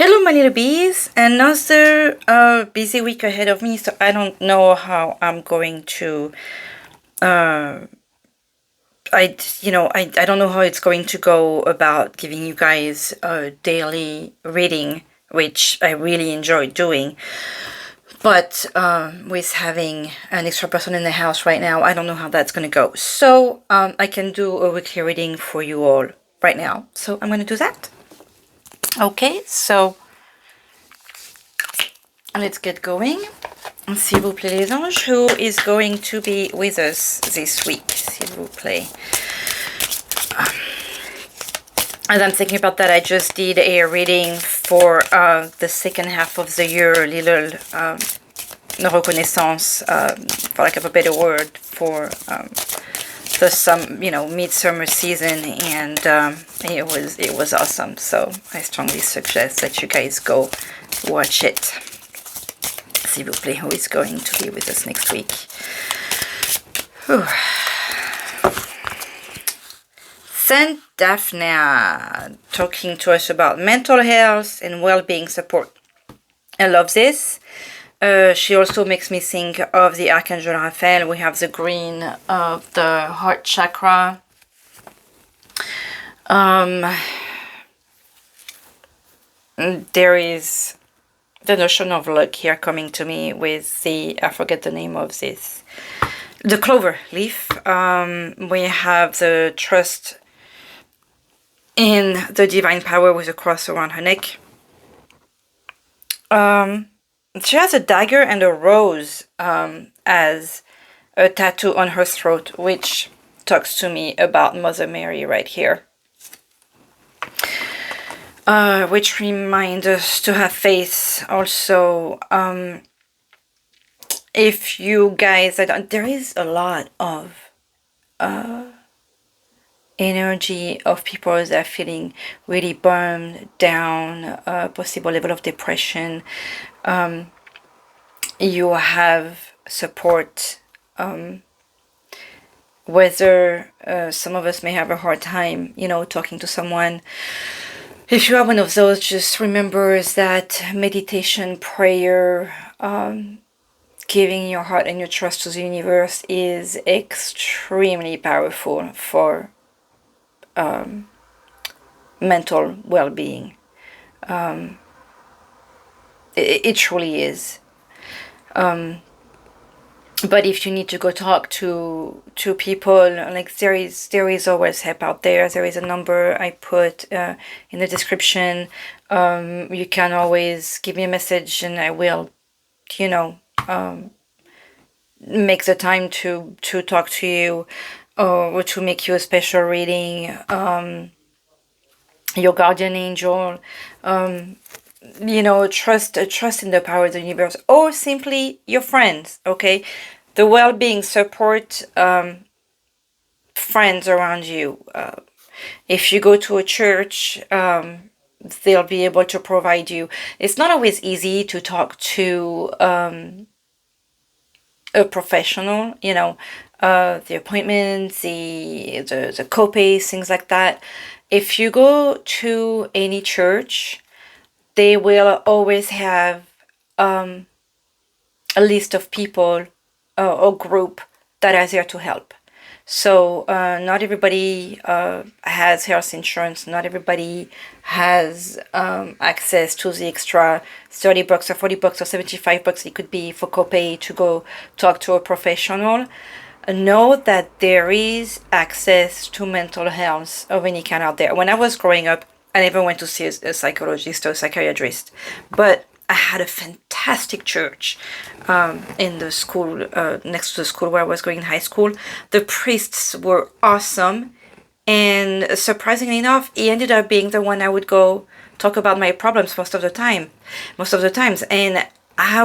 Hello, my little bees. Another busy week ahead of me, so I don't know how I'm going to. Uh, I don't know how it's going to go about giving you guys a daily reading, which I really enjoy doing. But with having an extra person in the house right now, I don't know how that's going to go. So I can do a weekly reading for you all right now. So I'm going to do that. Okay, so let's get going. S'il vous plaît les anges, who is going to be with us this week? S'il vous plaît. As I'm thinking about that, I just did a reading for the second half of the year, little reconnaissance, for lack of a better word, for the midsummer season, and it was awesome. So I strongly suggest that you guys go watch it. S'il vous plaît, who is going to be with us next week? Whew. Saint Daphne talking to us about mental health and well-being support. I love this. She also makes me think of the Archangel Raphael. We have the green of the heart chakra. There is the notion of luck here coming to me with the, I forget the name of this, the clover leaf. We have the trust in the divine power with a cross around her neck. She has a dagger and a rose as a tattoo on her throat, which talks to me about Mother Mary right here. Which reminds us to have faith also. If you guys, there is a lot of energy of people that are feeling really bummed down, possible level of depression. You have support, whether some of us may have a hard time, talking to someone. If you are one of those, just remember that meditation, prayer, giving your heart and your trust to the universe is extremely powerful for mental well-being. It truly is. But if you need to go talk to people, like there is always help out there. There is a number I put in the description. You can always give me a message and I will, make the time to talk to you or to make you a special reading. Your guardian angel, trust in the power of the universe, or simply your friends. Okay, the well-being support friends around you. If you go to a church, they'll be able to provide you. It's not always easy to talk to a professional, the appointments, the co-pays, things like that. If you go to any church, they will always have a list of people or group that are there to help. So not everybody has health insurance. Not everybody has access to the extra $30 or $40 or $75 it could be for copay to go talk to a professional. Know that there is access to mental health of any kind out there. When I was growing up, I never went to see a psychologist or a psychiatrist, but I had a fantastic church in the school, next to the school where I was going in high school. The priests were awesome, and surprisingly enough, he ended up being the one I would go talk about my problems most of the times. And I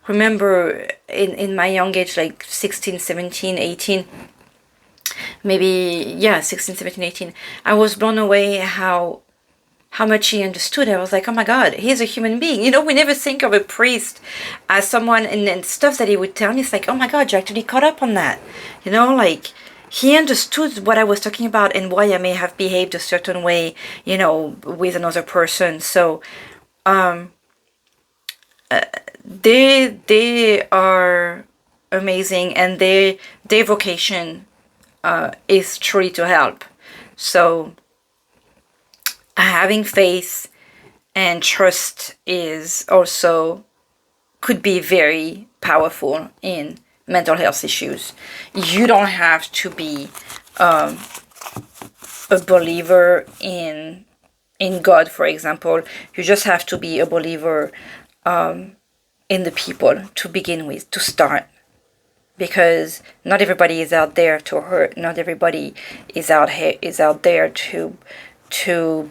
remember in my young age, like 16, 17, 18, maybe, 16, 17, 18, I was blown away how much he understood. I was like, oh my God, he's a human being. We never think of a priest as someone, and stuff that he would tell me, it's like, oh my God, you actually caught up on that. Like, he understood what I was talking about and why I may have behaved a certain way, with another person. So they are amazing, and their vocation is truly to help. So having faith and trust is also could be very powerful in mental health issues. You don't have to be a believer in God, for example. You just have to be a believer in the people to begin with, to start. Because not everybody is out there to hurt. Not everybody is out there to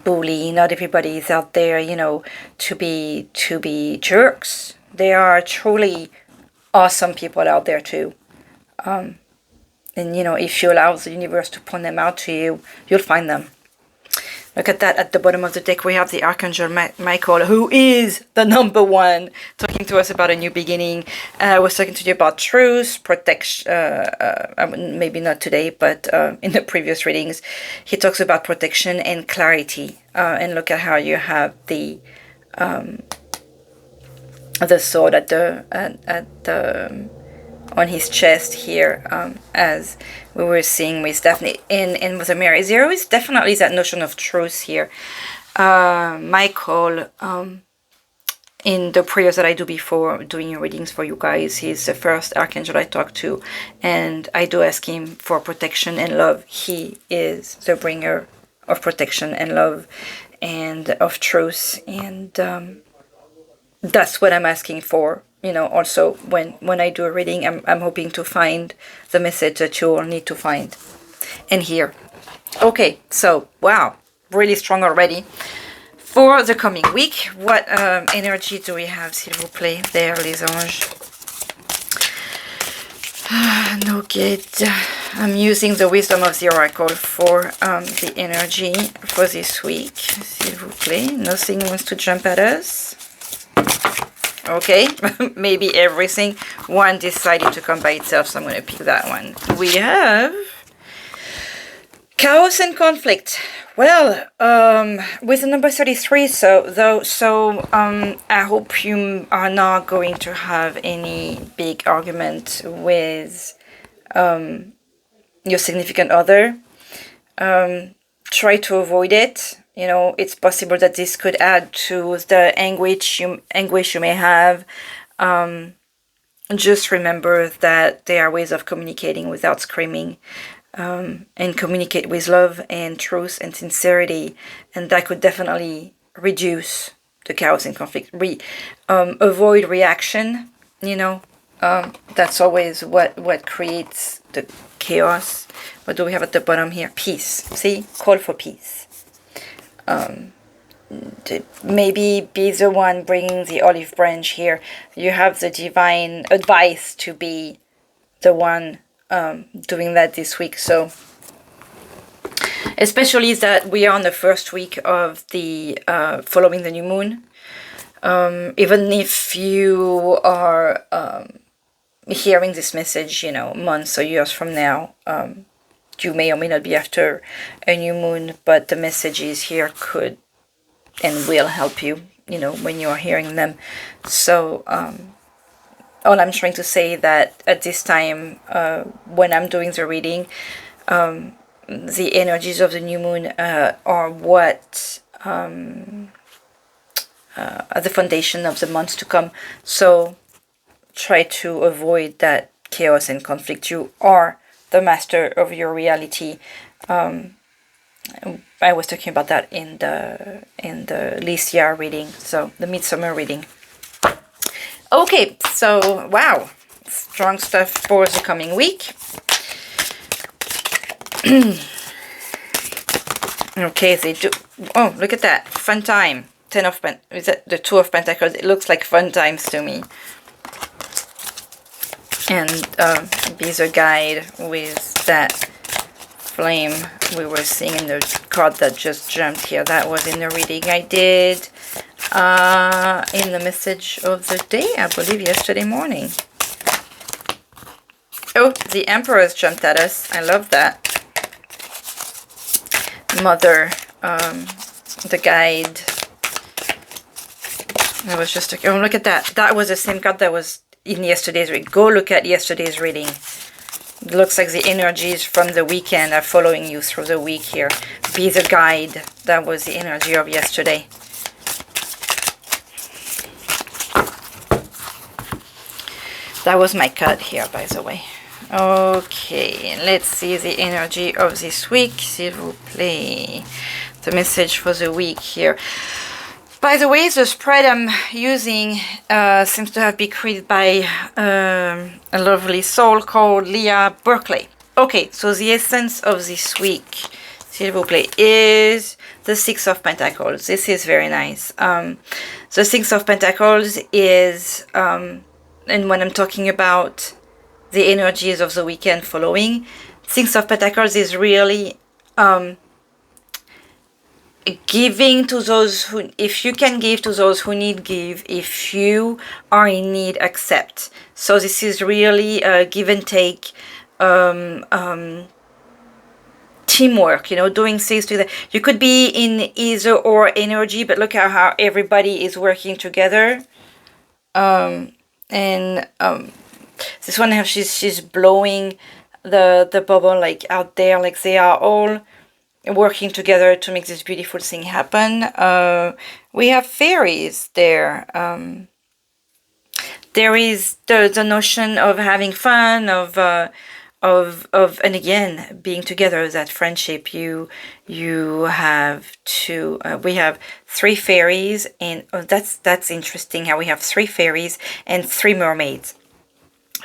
bully. Not everybody is out there, you know, to be jerks. There are truly awesome people out there too. And you know, if you allow the universe to point them out to you, you'll find them. Look at that. At the bottom of the deck, we have the Archangel Michael, who is the number one, talking to us about a new beginning. I was talking to you about truth, protection, maybe not today, but in the previous readings. He talks about protection and clarity. And look at how you have the sword at the on his chest here, as we were seeing with Daphne in Mother Mary. There is definitely that notion of truth here. Michael, in the prayers that I do before doing readings for you guys, he's the first archangel I talk to, and I do ask him for protection and love. He is the bringer of protection and love and of truth, and that's what I'm asking for. You know, also when I do a reading, I'm hoping to find the message that you all need to find and hear. Okay, so wow, really strong already. For the coming week, what energy do we have, s'il vous plaît, there, les anges? No good. I'm using the wisdom of the oracle for the energy for this week, s'il vous plaît. Nothing wants to jump at us. Okay, maybe everything. One decided to come by itself, so I'm going to pick that one. We have chaos and conflict. Well, with the number 33, I hope you are not going to have any big argument with your significant other. Try to avoid it. You know, it's possible that this could add to the anguish you may have. Just remember that there are ways of communicating without screaming, and communicate with love and truth and sincerity, and that could definitely reduce the chaos and conflict. Avoid reaction. You know, that's always what creates the chaos. What do we have at the bottom here? Peace. See, call for peace. To maybe be the one bringing the olive branch here. You have the divine advice to be the one doing that this week. So especially that we are on the first week of the following the new moon. Even if you are hearing this message, you know, months or years from now, you may or may not be after a new moon, but the messages here could and will help you, you know, when you are hearing them. So all I'm trying to say that at this time, when I'm doing the reading, the energies of the new moon are what are the foundation of the months to come. So try to avoid that chaos and conflict. You are the master of your reality. I was talking about that in the Leeza reading, so the Midsummer reading. Okay, so wow, strong stuff for the coming week. Okay, they do. Oh, look at that, fun time. Is that the Two of Pentacles? It looks like fun times to me. And be the guide with that flame we were seeing in the card that just jumped here. That was in the reading I did in the message of the day, I believe yesterday morning. Oh, the Emperor's jumped at us. I love that. Mother, the guide, I was just oh, look at that. That was the same card that was in yesterday's reading. Go look at yesterday's reading. It looks like the energies from the weekend are following you through the week here. Be the guide. That was the energy of yesterday. That was my cut here, by the way. Okay, let's see the energy of this week, s'il vous plaît. The message for the week here. By the way, the spread I'm using seems to have been created by a lovely soul called Leah Berkeley. Okay, so the essence of this week, s'il vous plaît, is the Six of Pentacles. This is very nice. The Six of Pentacles is, and when I'm talking about the energies of the weekend following, Six of Pentacles is really giving to those who, if you can give to those who need, give. If you are in need, accept. So this is really a give and take, teamwork, you know, doing things together. You could be in either or energy, but look at how everybody is working together. This one, she's blowing the bubble like out there, like they are all working together to make this beautiful thing happen. We have fairies there. There is the notion of having fun, of and again being together. That friendship. You have to. We have 3 fairies, and that's interesting. How we have 3 fairies and 3 mermaids.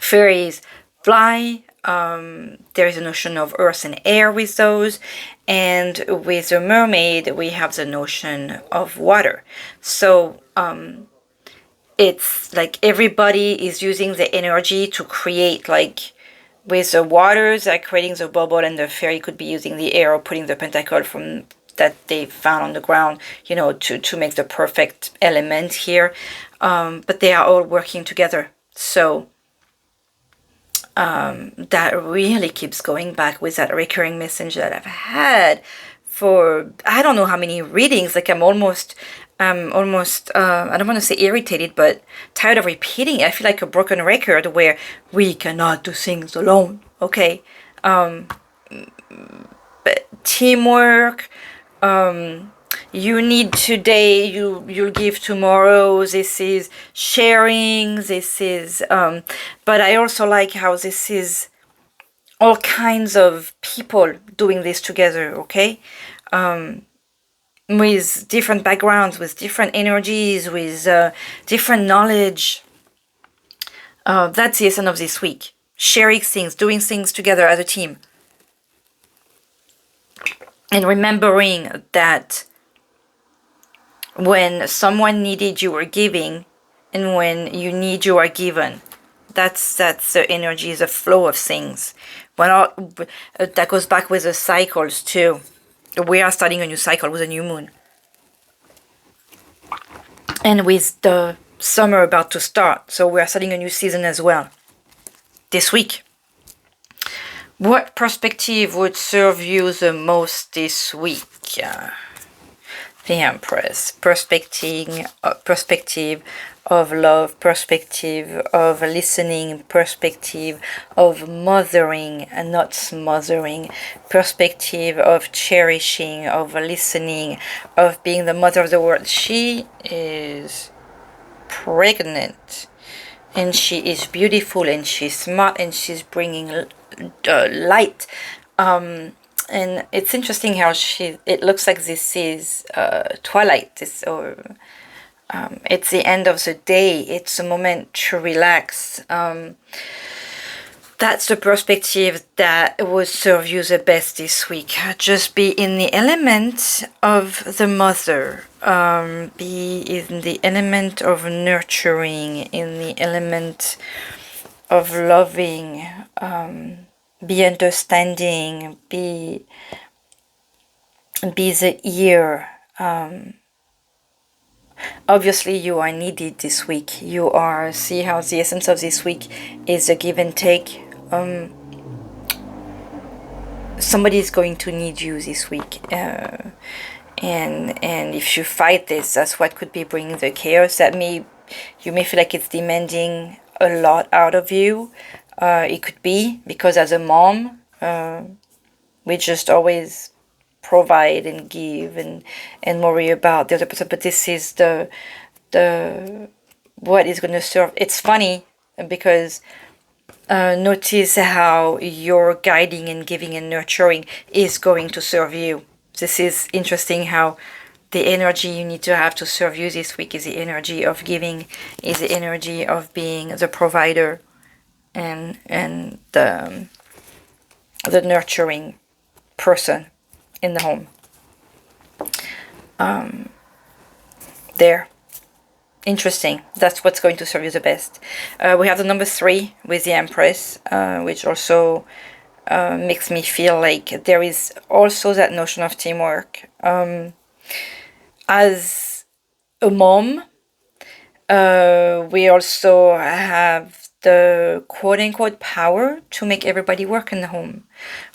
Fairies fly. There is a notion of earth and air with those, and with the mermaid we have the notion of water. So it's like everybody is using the energy to create, like with the waters are creating the bubble, and the fairy could be using the air or putting the pentacle from that they found on the ground, you know, to make the perfect element here. But they are all working together. So that really keeps going back with that recurring message that I've had for I don't know how many readings. Like I'm almost I don't want to say irritated, but tired of repeating. I feel like a broken record where we cannot do things alone. Okay, but teamwork. You need today, you'll give tomorrow. This is sharing. This is but I also like how this is all kinds of people doing this together. Okay, with different backgrounds, with different energies, with different knowledge. That's the essence of this week. Sharing things, doing things together as a team, and remembering that when someone needed, you were giving, and when you need, you are given. That's the energy, the flow of things. That goes back with the cycles too. We are starting a new cycle with a new moon, and with the summer about to start, so we are starting a new season as well this week. What perspective would serve you the most this week? The Empress. Perspective of love, perspective of listening, perspective of mothering and not smothering, perspective of cherishing, of listening, of being the mother of the world. She is pregnant, and she is beautiful, and she's smart, and she's bringing light. And it's interesting how it looks like this is twilight, it's the end of the day, it's a moment to relax. That's the perspective that would serve you the best this week. Just be in the element of the mother, be in the element of nurturing, in the element of loving, be understanding, be the ear. Obviously you are needed this week. You are, see how the essence of this week is a give and take. Somebody is going to need you this week, and if you fight this, that's what could be bringing the chaos. That you may feel like it's demanding a lot out of you. It could be because as a mom, we just always provide and give and worry about the other person. But this is the what is going to serve. It's funny because notice how your guiding and giving and nurturing is going to serve you. This is interesting how the energy you need to have to serve you this week is the energy of giving, is the energy of being the provider and the nurturing person in the home. There. Interesting. That's what's going to serve you the best. We have the number 3 with the Empress, which also makes me feel like there is also that notion of teamwork. As a mom, we also have the quote-unquote power to make everybody work in the home.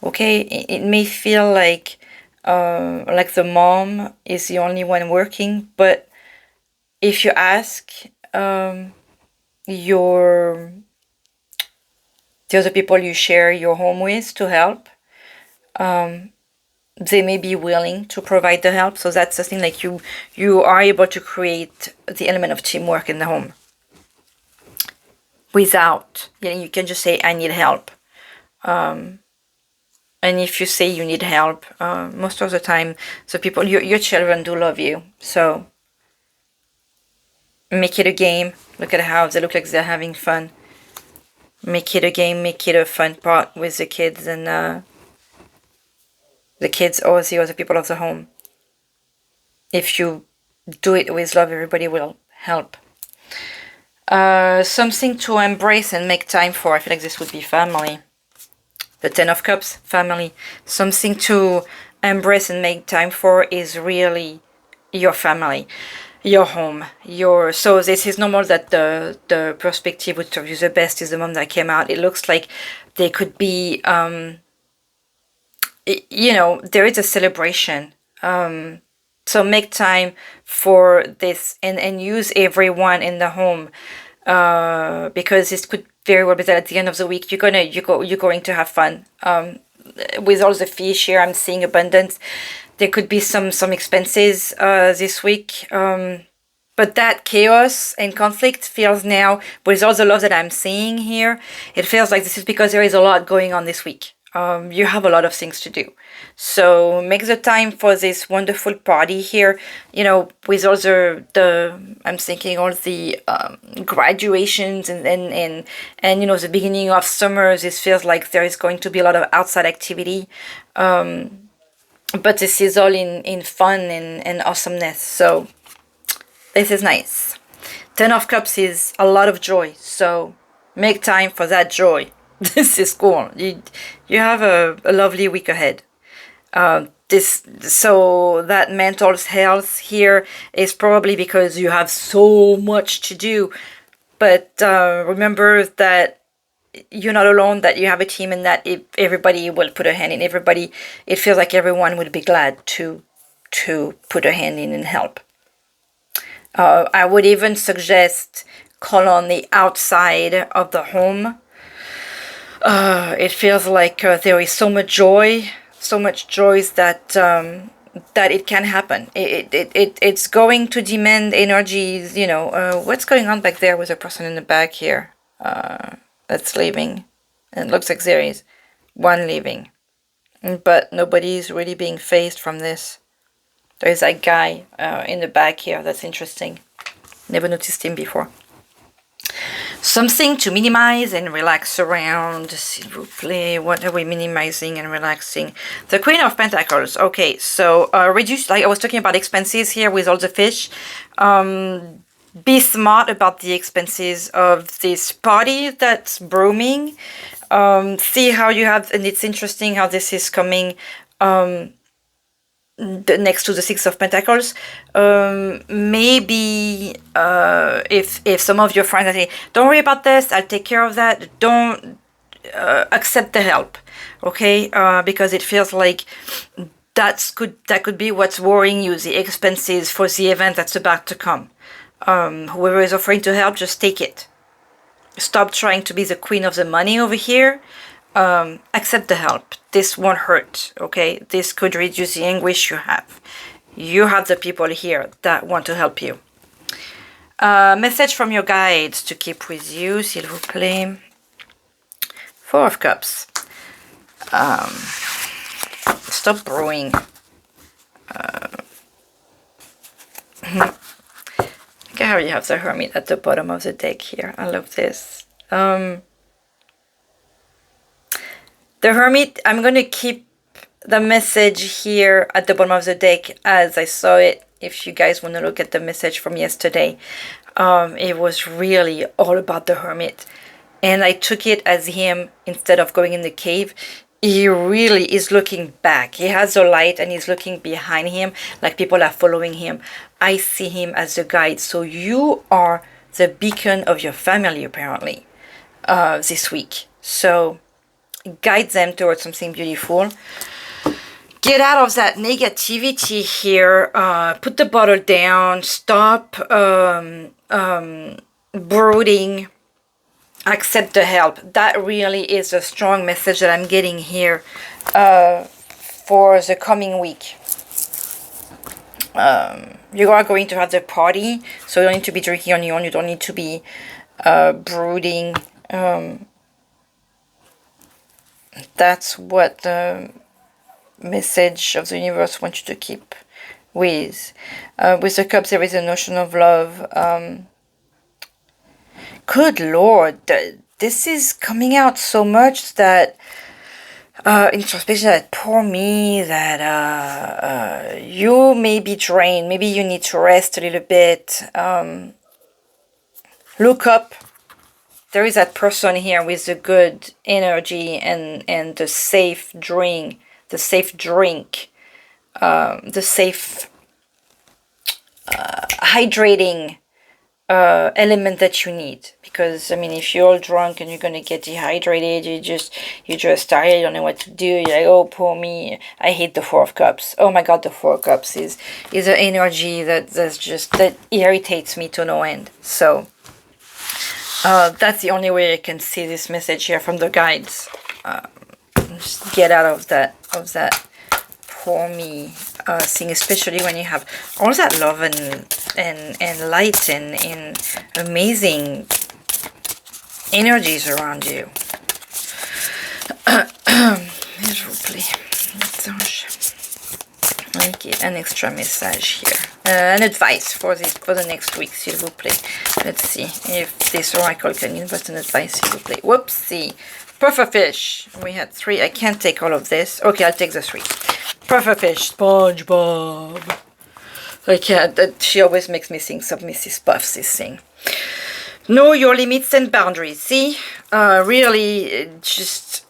Okay, it may feel like the mom is the only one working, but if you ask the other people you share your home with to help, they may be willing to provide the help. So that's the thing, like you are able to create the element of teamwork in the home without, you can just say, I need help. And if you say you need help, most of the time, the people, your children do love you. So make it a game. Look at how they look like they're having fun. Make it a game, make it a fun part with the kids and the kids or the other people of the home. If you do it with love, everybody will help. Something to embrace and make time for. I feel like this would be family. The 10 of Cups, family. Something to embrace and make time for is really your family, your home, so this is normal that the perspective would serve you the best is the mom that came out. It looks like there could be there is a celebration, so make time for this and use everyone in the home, because this could very well be that at the end of the week you're going to have fun. With all the fish here, I'm seeing abundance. There could be some expenses this week, but that chaos and conflict feels now, with all the love that I'm seeing here, it feels like this is because there is a lot going on this week. You have a lot of things to do, so make the time for this wonderful party here. With all the I'm thinking all the graduations and the beginning of summer. This feels like there is going to be a lot of outside activity. But this is all in fun and awesomeness. So this is nice. 10 of Cups is a lot of joy. So make time for that joy. This is cool. You have a lovely week ahead. So that mental health here is probably because you have so much to do. But remember that you're not alone, that you have a team, and that if everybody will put a hand in, it feels like everyone would be glad to put a hand in and help. I would even suggest call on the outside of the home. It feels like there is so much joy that it can happen. It's going to demand energies. What's going on back there with a person in the back here? That's leaving, and it looks like there is one leaving, but nobody's really being phased from this. There's that guy in the back here. That's interesting. Never noticed him before. Something to minimize and relax around. S'il vous plaît. What are we minimizing and relaxing? The Queen of Pentacles. Okay, so reduce, like I was talking about expenses here with all the fish. Be smart about the expenses of this party that's brewing. See how you have, and it's interesting how this is coming next to the Six of Pentacles. Maybe if some of your friends are saying, don't worry about this, I'll take care of that, don't accept the help, okay? Because it feels like that could be what's worrying you, the expenses for the event that's about to come. Whoever is offering to help, just take it. Stop trying to be the queen of the money over here. Accept the help. This won't hurt, okay? This could reduce the anguish you have. You have the people here that want to help you. Message from your guides to keep with you, s'il vous plaît. 4 of Cups. Stop brewing. I already have the Hermit at the bottom of the deck here. I love this. The Hermit, I'm going to keep the message here at the bottom of the deck as I saw it. If you guys want to look at the message from yesterday, it was really all about the Hermit. And I took it as him, instead of going in the cave, he really is looking back. He has a light and he's looking behind him, like people are following him. I see him as a guide. So you are the beacon of your family, apparently, this week. So guide them towards something beautiful. Get out of that negativity here. Put the bottle down. Stop brooding. Accept the help. That really is a strong message that I'm getting here for the coming week. You are going to have the party, so you don't need to be drinking on your own. You don't need to be brooding. That's what the message of the universe wants you to keep with. With the Cups, there is a notion of love. Good Lord, this is coming out so much that introspection, that poor me, that you may be drained. Maybe you need to rest a little bit. Look up. There is that person here with the good energy and the safe drink, the safe hydrating element that you need. Because I mean, if you're all drunk and you're gonna get dehydrated, you're just tired, you don't know what to do, you're like, oh poor me. I hate the 4 of Cups. Oh my god, the 4 of Cups is an energy that irritates me to no end. So that's the only way I can see this message here from the guides. Just get out of that poor me thing, especially when you have all that love and light and amazing energies around you. Okay, an extra message here. An advice for the next week, s'il vous plaît. Let's see if this oracle can give us an advice, s'il vous plaît. Whoopsie. Pufferfish. We had 3. I can't take all of this. Okay, I'll take the 3. Pufferfish. SpongeBob. I can't. She always makes me think of Mrs. Puffs, this thing. Know your limits and boundaries. See? Really, just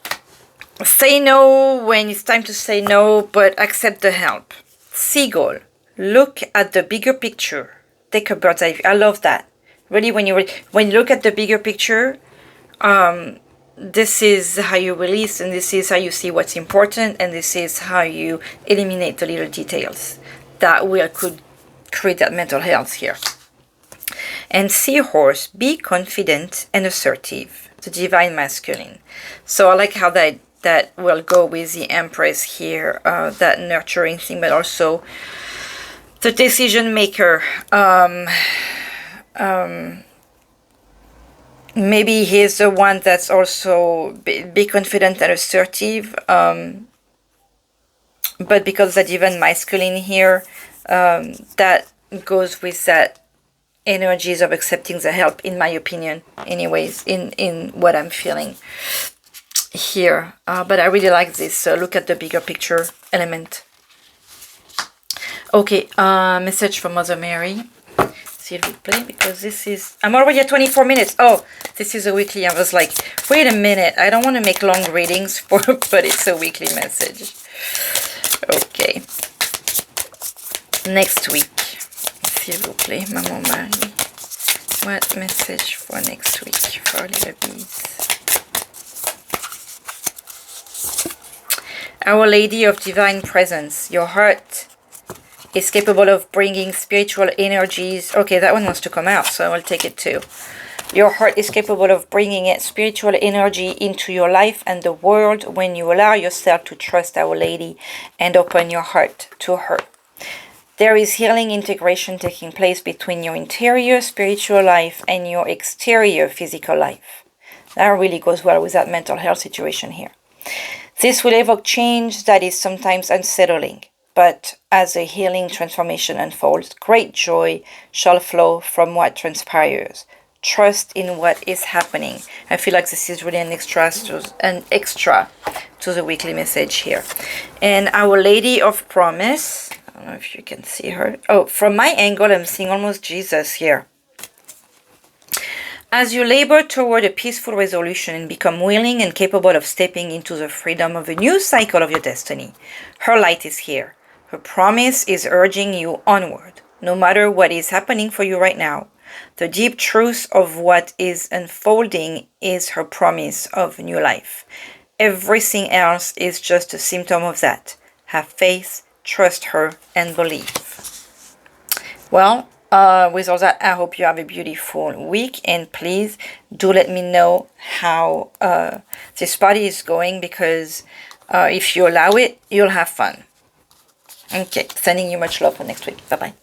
say no when it's time to say no, but accept the help. Seagull. Look at the bigger picture. Take a bird's eye view. I love that. Really, when you look at the bigger picture, this is how you release, and this is how you see what's important, and this is how you eliminate the little details that could create that mental health here. And Seahorse, be confident and assertive, the divine masculine. So I like how that will go with the Empress here, that nurturing thing, but also the decision maker. Maybe he's the one that's also be confident and assertive, but because the divine masculine here, that goes with that energies of accepting the help, in my opinion, anyways, in what I'm feeling here. But I really like this. Look at the bigger picture element. Okay, message from Mother Mary. S'il vous plaît, because this is... I'm already at 24 minutes. Oh, this is a weekly. I was like, wait a minute. I don't want to make long readings, but it's a weekly message. Okay. Next week. S'il vous plaît, Maman Marie. What message for next week for little bees? Our Lady of Divine Presence, your heart is capable of bringing spiritual energies. Okay, that one wants to come out, so I'll take it too. Your heart is capable of bringing spiritual energy into your life and the world when you allow yourself to trust Our Lady and open your heart to her. There is healing integration taking place between your interior spiritual life and your exterior physical life. That really goes well with that mental health situation here. This will evoke change that is sometimes unsettling, but as a healing transformation unfolds, great joy shall flow from what transpires. Trust in what is happening. I feel like this is really an extra to the weekly message here. And Our Lady of Promise, I don't know if you can see her. Oh, from my angle, I'm seeing almost Jesus here. As you labor toward a peaceful resolution and become willing and capable of stepping into the freedom of a new cycle of your destiny, her light is here. Her promise is urging you onward, no matter what is happening for you right now. The deep truth of what is unfolding is her promise of new life. Everything else is just a symptom of that. Have faith, trust her, and believe. Well, with all that, I hope you have a beautiful week, and please do let me know how this party is going, because if you allow it, you'll have fun. Okay, sending you much love for next week. Bye-bye.